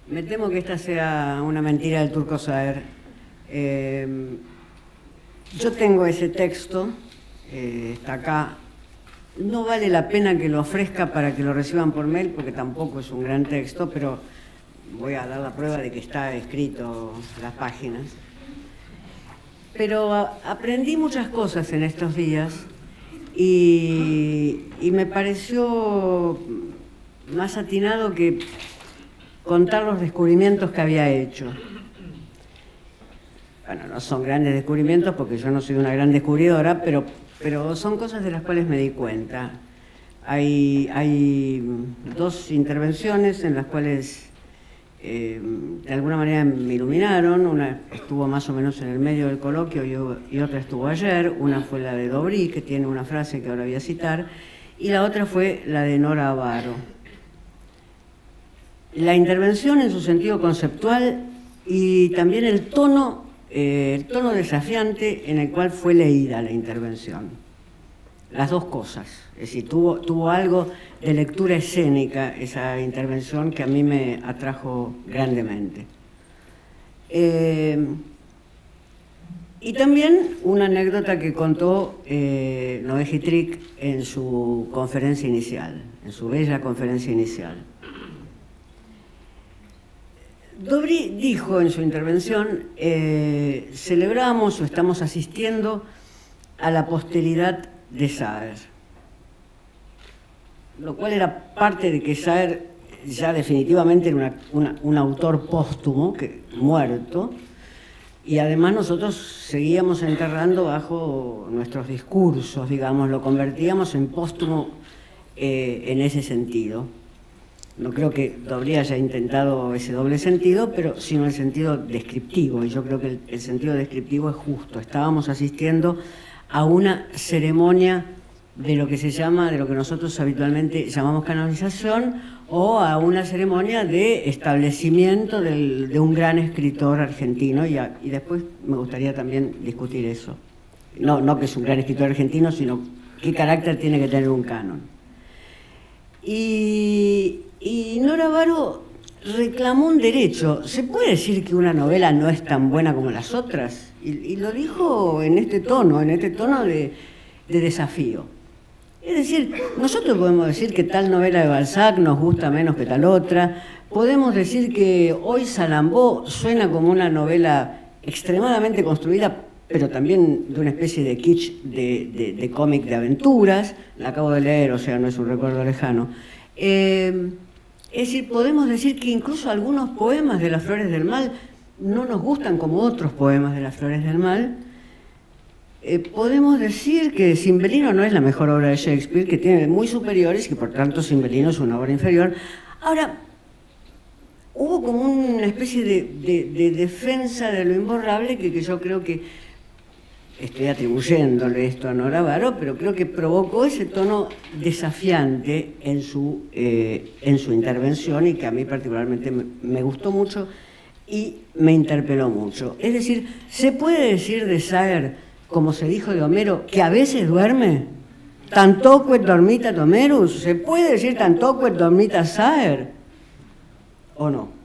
Me temo que esta sea una mentira del Turco Saer. Yo tengo ese texto, está acá. No vale la pena que lo ofrezca para que lo reciban por mail, porque tampoco es un gran texto, pero voy a dar la prueba de que está escrito las páginas. Pero aprendí muchas cosas en estos días y me pareció más atinado que contar los descubrimientos que había hecho. Bueno, no son grandes descubrimientos porque yo no soy una gran descubridora, pero son cosas de las cuales me di cuenta. Hay dos intervenciones en las cuales de alguna manera me iluminaron. Una estuvo más o menos en el medio del coloquio y otra estuvo ayer. Una fue la de Dobrí, que tiene una frase que ahora voy a citar, y la otra fue la de Nora Avaro. La intervención en su sentido conceptual y también el tono desafiante en el cual fue leída la intervención. Las dos cosas. Es decir, tuvo algo de lectura escénica esa intervención que a mí me atrajo grandemente. Y también una anécdota que contó Noé Gitrick en su conferencia inicial, en su bella conferencia inicial. Dobrí dijo en su intervención, celebramos o estamos asistiendo a la posteridad de Saer, lo cual era parte de que Saer ya definitivamente era un autor póstumo, muerto, y además nosotros seguíamos enterrando bajo nuestros discursos, digamos, lo convertíamos en póstumo en ese sentido. No creo que Dobrí haya intentado ese doble sentido, pero sino el sentido descriptivo, y yo creo que el sentido descriptivo es justo. Estábamos asistiendo a una ceremonia de lo que se llama, de lo que nosotros habitualmente llamamos canonización, o a una ceremonia de establecimiento de un gran escritor argentino, y después me gustaría también discutir eso. No que es un gran escritor argentino, sino qué carácter tiene que tener un canon. Y Nora Avaro reclamó un derecho. ¿Se puede decir que una novela no es tan buena como las otras? Y lo dijo en este tono de desafío. Es decir, nosotros podemos decir que tal novela de Balzac nos gusta menos que tal otra, podemos decir que hoy Salambó suena como una novela extremadamente construida, pero también de una especie de kitsch de cómic de aventuras. La acabo de leer, o sea, no es un recuerdo lejano. Es decir, podemos decir que incluso algunos poemas de Las Flores del Mal no nos gustan como otros poemas de Las Flores del Mal. Podemos decir que Cymbeline no es la mejor obra de Shakespeare, que tiene muy superiores y que por tanto Cymbeline es una obra inferior. Ahora, hubo como una especie de defensa de lo imborrable que yo creo que estoy atribuyéndole esto a Nora Avaro, pero creo que provocó ese tono desafiante en su intervención, y que a mí particularmente me gustó mucho y me interpeló mucho. Es decir, ¿se puede decir de Saer, como se dijo de Homero, que a veces duerme? ¿Tantoque dormita Homerus? ¿Se puede decir tantoque dormita Saer? ¿O no?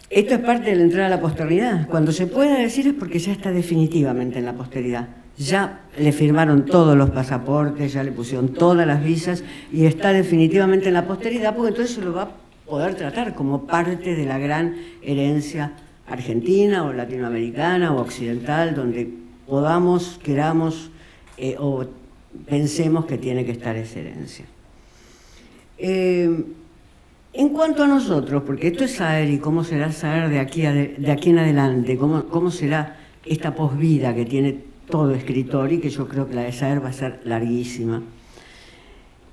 Esto es parte de la entrada a la posteridad. Cuando se puede decir es porque ya está definitivamente en la posteridad. Ya le firmaron todos los pasaportes, ya le pusieron todas las visas y está definitivamente en la posteridad, porque entonces se lo va a poder tratar como parte de la gran herencia argentina o latinoamericana o occidental, donde podamos, queramos o pensemos que tiene que estar esa herencia. En cuanto a nosotros, porque esto es Saer, y cómo será Saer de aquí en adelante, cómo será esta posvida que tiene todo escritor, y que yo creo que la de Saer va a ser larguísima.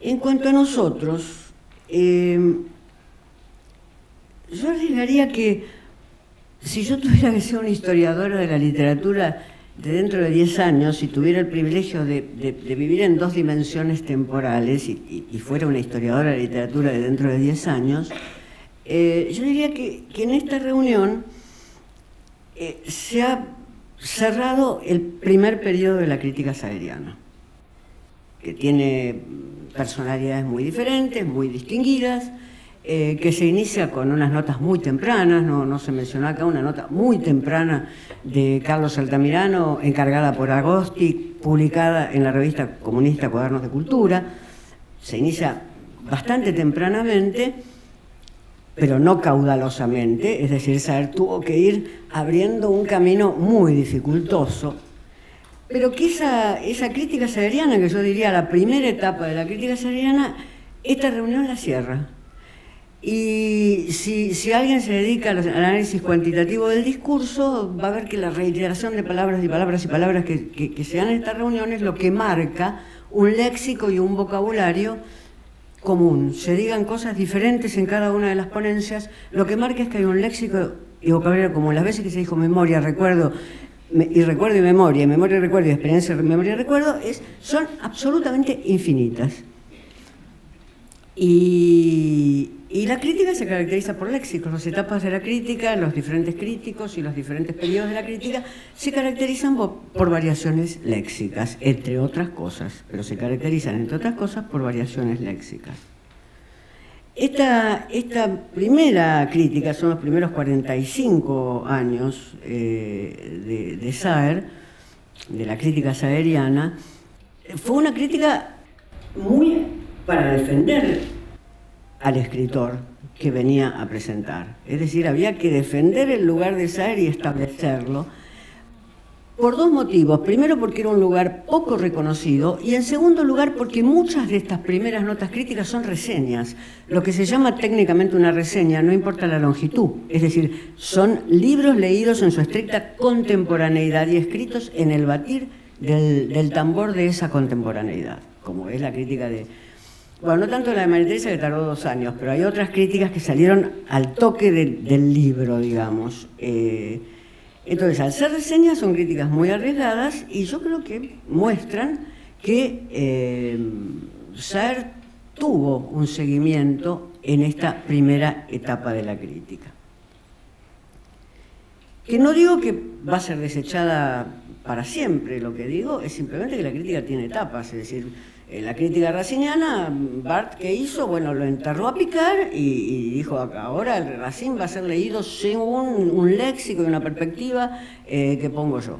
En cuanto a nosotros, yo arriesgaría que si yo tuviera que ser una historiadora de la literatura de dentro de 10 años, si tuviera el privilegio de vivir en dos dimensiones temporales y fuera una historiadora de literatura de dentro de 10 años, yo diría que en esta reunión se ha cerrado el primer periodo de la crítica saeriana, que tiene personalidades muy diferentes, muy distinguidas, que se inicia con unas notas muy tempranas, no se mencionó acá, una nota muy temprana de Carlos Altamirano, encargada por Agosti, publicada en la revista comunista Cuadernos de Cultura. Se inicia bastante tempranamente, pero no caudalosamente, es decir, Saer tuvo que ir abriendo un camino muy dificultoso, pero que esa crítica saeriana, que yo diría la primera etapa de la crítica saeriana, esta reunión la cierra. Y si alguien se dedica al análisis cuantitativo del discurso, va a ver que la reiteración de palabras y palabras y palabras que se dan en estas reuniones lo que marca un léxico y un vocabulario común. Se digan cosas diferentes en cada una de las ponencias, lo que marca es que hay un léxico y vocabulario común. Las veces que se dijo memoria, recuerdo y memoria, memoria y recuerdo y experiencia, memoria y recuerdo, son absolutamente infinitas. Y la crítica se caracteriza por léxicos. Las etapas de la crítica, los diferentes críticos y los diferentes periodos de la crítica se caracterizan por variaciones léxicas, entre otras cosas, pero se caracterizan, entre otras cosas, por variaciones léxicas. Esta primera crítica, son los primeros 45 años de Saer, de la crítica saeriana, fue una crítica muy para defender al escritor que venía a presentar. Es decir, había que defender el lugar de Saer y establecerlo por dos motivos. Primero, porque era un lugar poco reconocido, y en segundo lugar, porque muchas de estas primeras notas críticas son reseñas. Lo que se llama técnicamente una reseña, no importa la longitud, es decir, son libros leídos en su estricta contemporaneidad y escritos en el batir del tambor de esa contemporaneidad, como es la crítica de... Bueno, no tanto la de María Teresa, que tardó 2 años, pero hay otras críticas que salieron al toque del libro, digamos. Entonces, al ser reseñas, son críticas muy arriesgadas y yo creo que muestran que Saer tuvo un seguimiento en esta primera etapa de la crítica. Que no digo que va a ser desechada para siempre, lo que digo es simplemente que la crítica tiene etapas, es decir, en la crítica raciniana, Barthes, ¿qué hizo? Bueno, lo enterró a Picard y dijo, ahora el Racine va a ser leído según un léxico y una perspectiva que pongo yo.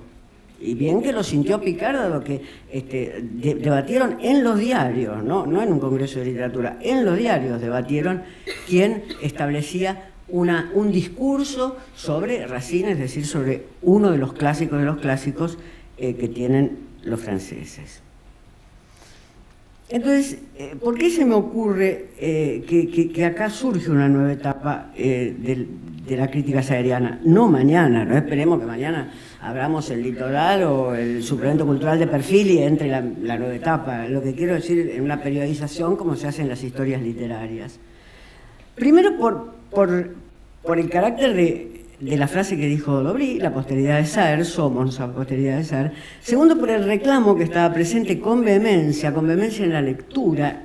Y bien que lo sintió Picard, dado que debatieron en los diarios, no en un congreso de literatura, en los diarios debatieron quién establecía un discurso sobre Racine, es decir, sobre uno de los clásicos que tienen los franceses. Entonces, ¿por qué se me ocurre que acá surge una nueva etapa de la crítica saeriana? No mañana, no esperemos que mañana abramos el Litoral o el suplemento cultural de Perfil y entre la nueva etapa. Lo que quiero decir en una periodización como se hace en las historias literarias. Primero por el carácter de la frase que dijo Dobry, la posteridad de Saer, somos la posteridad de Saer. Segundo, por el reclamo que estaba presente con vehemencia en la lectura,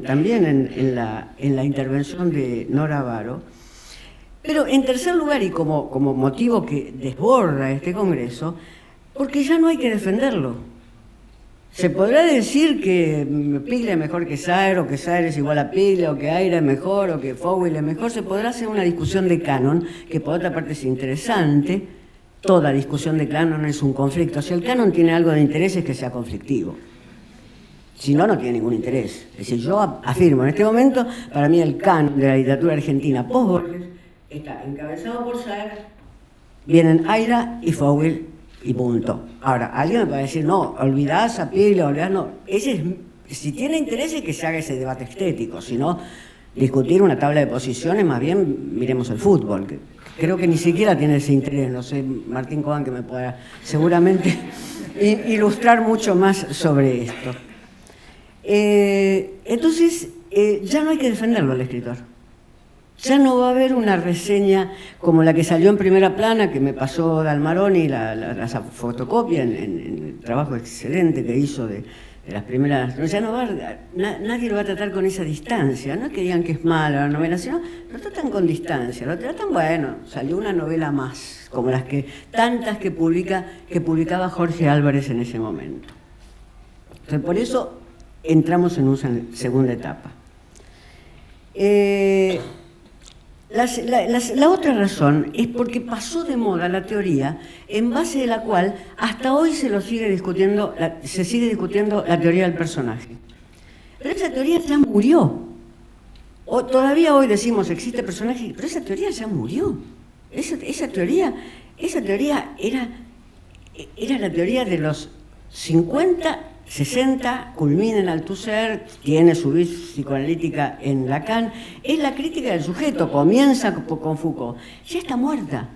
también en la intervención de Nora Baro. Pero en tercer lugar, y como motivo que desborda este congreso, porque ya no hay que defenderlo. Se podrá decir que Piglia es mejor que Saer, o que Saer es igual a Piglia, o que Aira es mejor, o que Fowell es mejor. Se podrá hacer una discusión de canon, que por otra parte es interesante. Toda discusión de canon es un conflicto. Si el canon tiene algo de interés es que sea conflictivo. Si no, no tiene ningún interés. Es decir, yo afirmo en este momento, para mí el canon de la literatura argentina post-Borges está encabezado por Saer, vienen Aira y Fowell, y punto. Ahora, alguien me puede decir, no, olvidás a Piglia, olvidás, no. Si tiene interés es que se haga ese debate estético, si no, discutir una tabla de posiciones, más bien miremos el fútbol, que creo que ni siquiera tiene ese interés, no sé, Martín Cobán que me pueda seguramente ilustrar mucho más sobre esto. Entonces, ya no hay que defenderlo al escritor. Ya no va a haber una reseña como la que salió en Primera Plana, que me pasó Dalmaroni, la fotocopia en el trabajo excelente que hizo de las primeras... Ya no va nadie lo va a tratar con esa distancia, no es que digan que es mala la novela, sino lo tratan con distancia, lo tratan, bueno, salió una novela más, como tantas que publicaba Jorge Álvarez en ese momento. Entonces, por eso entramos en una segunda etapa. La otra razón es porque pasó de moda la teoría en base de la cual hasta hoy se sigue discutiendo la teoría del personaje. Pero esa teoría ya murió. O todavía hoy decimos existe personaje, pero esa teoría ya murió. Esa teoría era la teoría de los 50, 60, culmina en Althusser, tiene su vis psicoanalítica en Lacan, es la crítica del sujeto, comienza con Foucault, ya está muerta.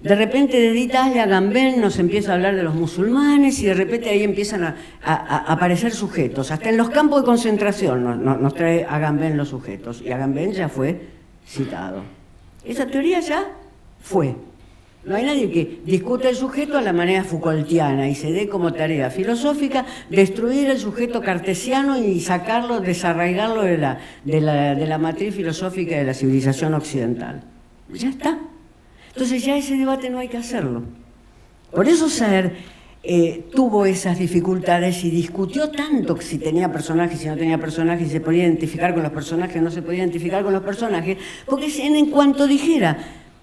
De repente desde Italia Agamben nos empieza a hablar de los musulmanes y de repente ahí empiezan a aparecer sujetos. Hasta en los campos de concentración nos trae Agamben los sujetos y Agamben ya fue citado. Esa teoría ya fue. No hay nadie que discute el sujeto a la manera Foucaultiana y se dé como tarea filosófica destruir el sujeto cartesiano y sacarlo, desarraigarlo de la matriz filosófica de la civilización occidental. Ya está. Entonces ya ese debate no hay que hacerlo. Por eso Saer tuvo esas dificultades y discutió tanto si tenía personajes, si no tenía personajes, si se podía identificar con los personajes, no se podía identificar con los personajes, porque en cuanto dijera,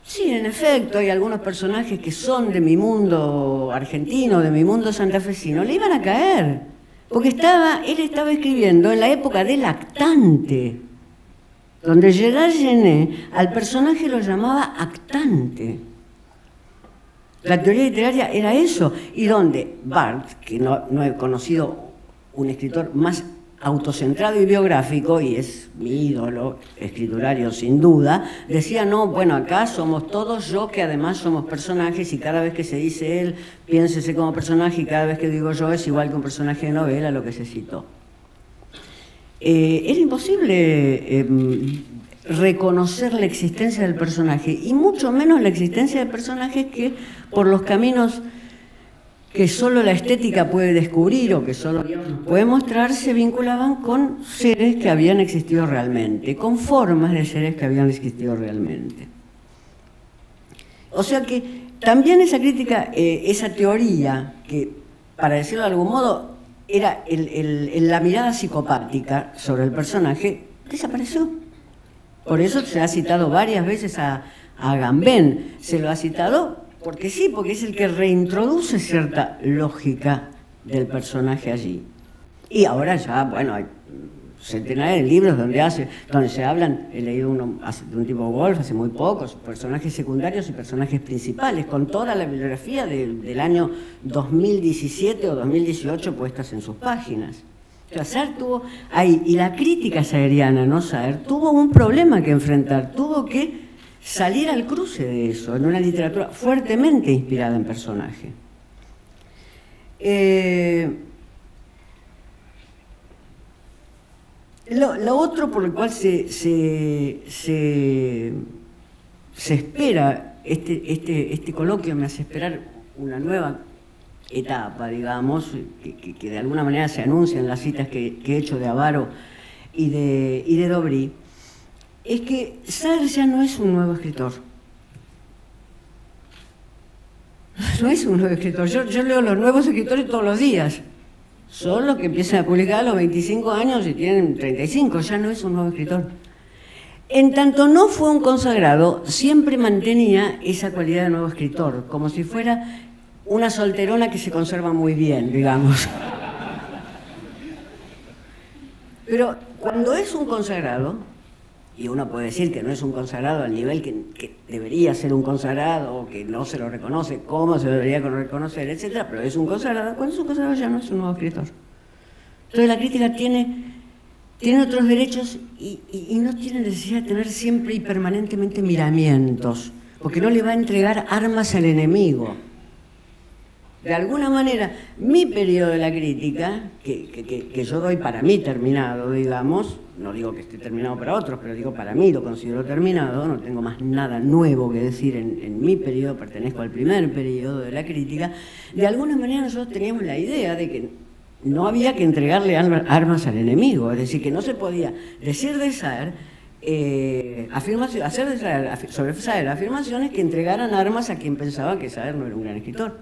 sí, en efecto, hay algunos personajes que son de mi mundo argentino, de mi mundo santafesino, le iban a caer, porque él estaba escribiendo en la época de Lactante, donde Gerard Genet al personaje lo llamaba actante. La teoría literaria era eso, y donde Barthes, que no he conocido un escritor más autocentrado y biográfico, y es mi ídolo escriturario sin duda, decía, no, bueno, acá somos todos yo que además somos personajes y cada vez que se dice él, piénsese como personaje y cada vez que digo yo es igual que un personaje de novela lo que se citó. Era imposible reconocer la existencia del personaje y mucho menos la existencia de personajes que por los caminos que solo la estética puede descubrir o que solo Dios puede mostrar, se vinculaban con seres que habían existido realmente, con formas de seres que habían existido realmente. O sea que también esa crítica, esa teoría, que para decirlo de algún modo era la mirada psicopática sobre el personaje, desapareció. Por eso se ha citado varias veces a Agamben, se lo ha citado porque sí, porque es el que reintroduce cierta lógica del personaje allí. Y ahora ya, bueno, hay centenares de libros donde se hablan, he leído uno de un tipo Wolf hace muy poco, personajes secundarios y personajes principales, con toda la bibliografía del año 2017 o 2018 puestas en sus páginas. O sea, Saer tuvo ahí, y la crítica saeriana, ¿no? Saer tuvo un problema que enfrentar, tuvo que salir al cruce de eso, en una literatura fuertemente inspirada en personaje. Lo otro por lo cual se espera, este coloquio me hace esperar una nueva etapa, digamos, que de alguna manera se anuncia en las citas que he hecho de Avaro y de Dobry, es que Saer ya no es un nuevo escritor. No es un nuevo escritor. Yo leo los nuevos escritores todos los días. Son los que empiezan a publicar a los 25 años y tienen 35. Ya no es un nuevo escritor. En tanto no fue un consagrado, siempre mantenía esa cualidad de nuevo escritor, como si fuera una solterona que se conserva muy bien, digamos. Pero cuando es un consagrado, y uno puede decir que no es un consagrado al nivel que debería ser un consagrado, o que no se lo reconoce, cómo se lo debería reconocer, etc., pero es un consagrado, cuando es un consagrado ya no es un nuevo escritor. Entonces la crítica tiene otros derechos y no tiene necesidad de tener siempre y permanentemente miramientos, porque no le va a entregar armas al enemigo. De alguna manera, mi periodo de la crítica, que yo doy para mí terminado, digamos, no digo que esté terminado para otros, pero digo para mí lo considero terminado, no tengo más nada nuevo que decir en mi periodo, pertenezco al primer periodo de la crítica, de alguna manera nosotros teníamos la idea de que no había que entregarle armas al enemigo, es decir, que no se podía decir de Saer, hacer de Saer, sobre Saer afirmaciones que entregaran armas a quien pensaba que Saer no era un gran escritor,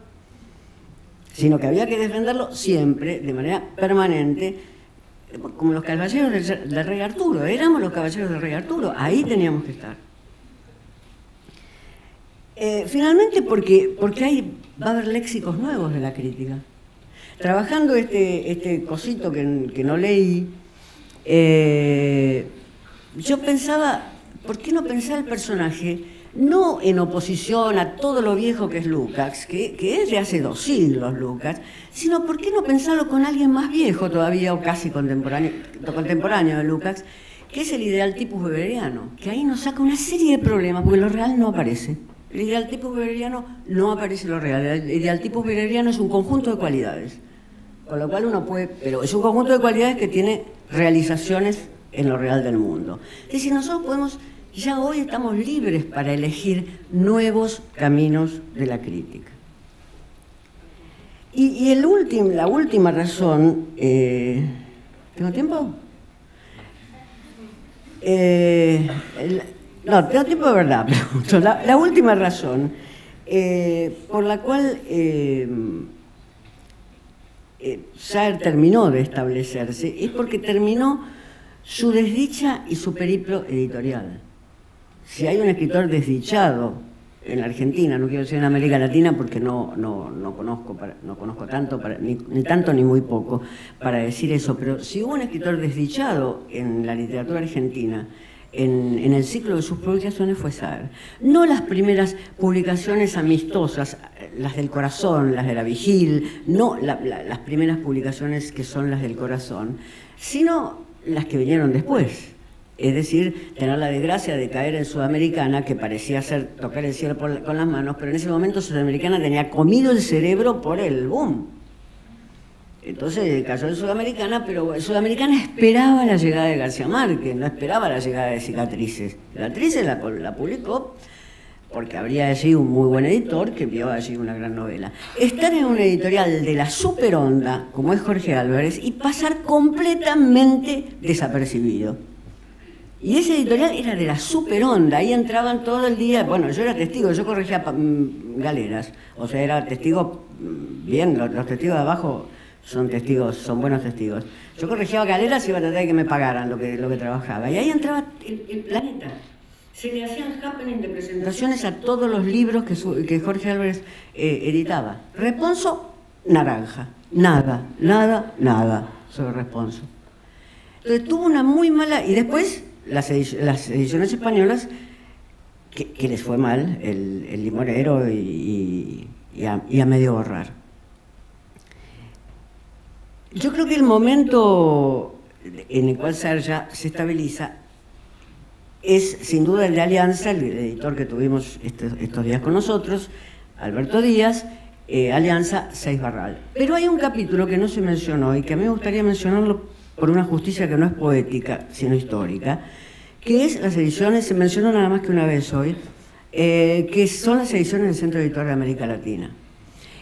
sino que había que defenderlo siempre, de manera permanente, como los caballeros del rey Arturo. Éramos los caballeros del rey Arturo, ahí teníamos que estar. Finalmente porque va a haber léxicos nuevos de la crítica. Trabajando este cosito que no leí, yo pensaba, ¿por qué no pensar el personaje no en oposición a todo lo viejo que es Lukács, que es de hace 2 siglos Lukács, sino por qué no pensarlo con alguien más viejo todavía o casi contemporáneo de Lukács, que es el ideal tipus weberiano, que ahí nos saca una serie de problemas, porque lo real no aparece. El ideal tipus weberiano no aparece lo real. El ideal tipus weberiano es un conjunto de cualidades, con lo cual uno puede, pero es un conjunto de cualidades que tiene realizaciones en lo real del mundo. Es decir, nosotros podemos, ya hoy estamos libres para elegir nuevos caminos de la crítica. Y la última razón, ¿tengo tiempo? No, tengo tiempo de verdad, pero la última razón por la cual Saer terminó de establecerse es porque terminó su desdicha y su periplo editorial. Si hay un escritor desdichado en la Argentina, no quiero decir en América Latina porque no conozco tanto, ni tanto ni muy poco para decir eso, pero si hubo un escritor desdichado en la literatura argentina, en el ciclo de sus publicaciones fue Saer. No las primeras publicaciones amistosas, las del Corazón, las de la Vigil, no las primeras publicaciones que son las del Corazón, sino las que vinieron después. Es decir, tener la desgracia de caer en Sudamericana, que parecía ser tocar el cielo con las manos, pero en ese momento Sudamericana tenía comido el cerebro por el boom. Entonces cayó en Sudamericana, pero Sudamericana esperaba la llegada de García Márquez, no esperaba la llegada de Cicatrices. Cicatrices la publicó porque habría allí un muy buen editor que vio allí una gran novela. Estar en una editorial de la superonda, como es Jorge Álvarez, y pasar completamente desapercibido. Y esa editorial era de la superonda, ahí entraban todo el día, bueno, yo era testigo, yo corregía galeras, o sea, era testigo, bien, los testigos de abajo son testigos, son buenos testigos. Yo corregía galeras y iba a tratar de que me pagaran lo que trabajaba. Y ahí entraba el planeta. Se le hacían happening de presentaciones a todos los libros que Jorge Álvarez editaba. Responso, naranja. Nada sobre Responso. Entonces tuvo una muy mala... Y después las ediciones españolas, que les fue mal, el Limonero y a medio borrar. Yo creo que el momento en el cual Saer ya se estabiliza es sin duda el de Alianza, el editor que tuvimos estos días con nosotros, Alberto Díaz, Alianza, Seix Barral. Pero hay un capítulo que no se mencionó y que a mí me gustaría mencionarlo por una justicia que no es poética, sino histórica, que es las ediciones, se mencionó nada más que una vez hoy, que son las ediciones del Centro Editorial de América Latina.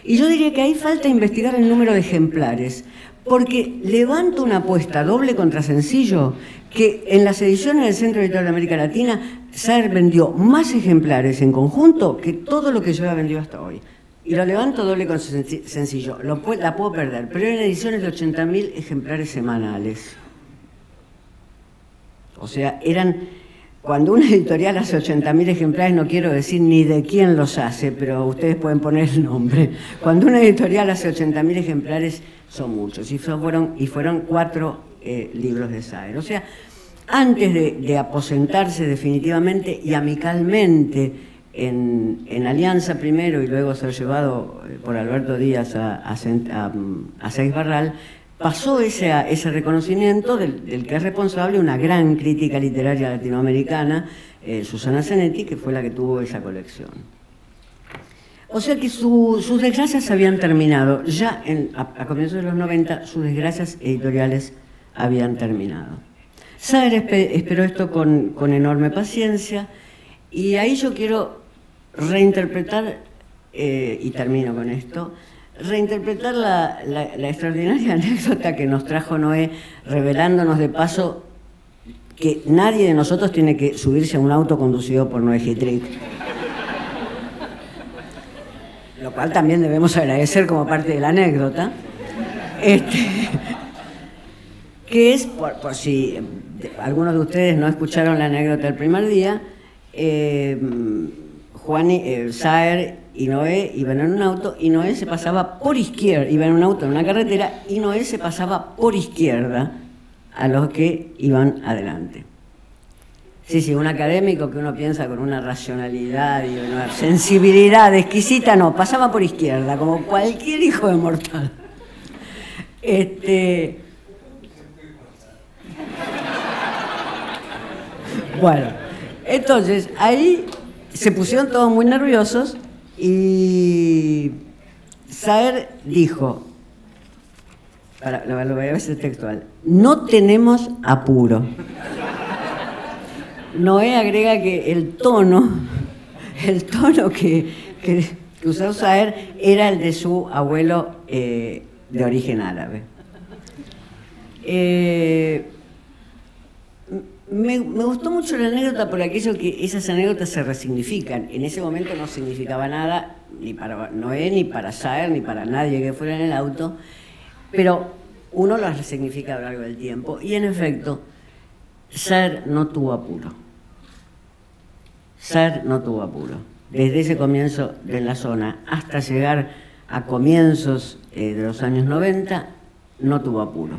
Y yo diría que ahí falta investigar el número de ejemplares, porque levanto una apuesta doble contra sencillo, que en las ediciones del Centro Editorial de América Latina, Saer vendió más ejemplares en conjunto que todo lo que yo he vendido hasta hoy. Y lo levanto doble contra sencillo, la puedo perder, pero eran ediciones de 80.000 ejemplares semanales. O sea, cuando una editorial hace 80.000 ejemplares, no quiero decir ni de quién los hace, pero ustedes pueden poner el nombre. Cuando una editorial hace 80.000 ejemplares, son muchos, y fueron 4 libros de Saer. O sea, antes de aposentarse definitivamente y amicalmente en Alianza primero y luego ser llevado por Alberto Díaz a Seix Barral, pasó ese reconocimiento del que es responsable una gran crítica literaria latinoamericana, Susana Zanetti, que fue la que tuvo esa colección. O sea que sus desgracias habían terminado. Ya a comienzos de los 90, sus desgracias editoriales habían terminado. Saer esperó esto con enorme paciencia, y ahí yo quiero reinterpretar, y termino con esto, reinterpretar la extraordinaria anécdota que nos trajo Noé, revelándonos de paso que nadie de nosotros tiene que subirse a un auto conducido por Noé Gitrick. Lo cual también debemos agradecer como parte de la anécdota. Que es, por si algunos de ustedes no escucharon la anécdota el primer día, Saer y Noé iban en un auto y Noé se pasaba por izquierda, iba en un auto en una carretera y Noé se pasaba por izquierda a los que iban adelante. Sí, un académico que uno piensa con una racionalidad y una sensibilidad exquisita, no, pasaba por izquierda, como cualquier hijo de mortal. Bueno, entonces ahí se pusieron todos muy nerviosos y Saer dijo, lo voy a ver textual, no tenemos apuro. Noé agrega que el tono que usó Saer era el de su abuelo de origen árabe. Me gustó mucho la anécdota por aquello que esas anécdotas se resignifican. En ese momento no significaba nada, ni para Noé, ni para Saer, ni para nadie que fuera en el auto, pero uno las resignifica a lo largo del tiempo. Y en efecto, Saer no tuvo apuro. Saer no tuvo apuro. Desde ese comienzo de la zona hasta llegar a comienzos de los años 90, no tuvo apuro.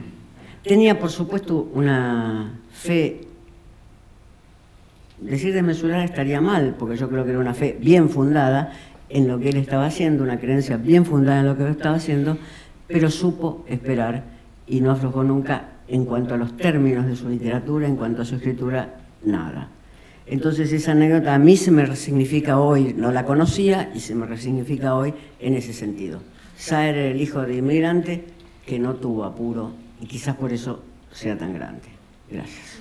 Tenía, por supuesto, una fe, decir desmesurada estaría mal, porque yo creo que era una fe bien fundada en lo que él estaba haciendo, una creencia bien fundada en lo que él estaba haciendo, pero supo esperar y no aflojó nunca en cuanto a los términos de su literatura, en cuanto a su escritura, nada. Entonces esa anécdota a mí se me resignifica hoy, no la conocía y se me resignifica hoy en ese sentido. Saer era el hijo de inmigrante que no tuvo apuro y quizás por eso sea tan grande. Gracias.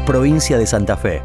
Provincia de Santa Fe.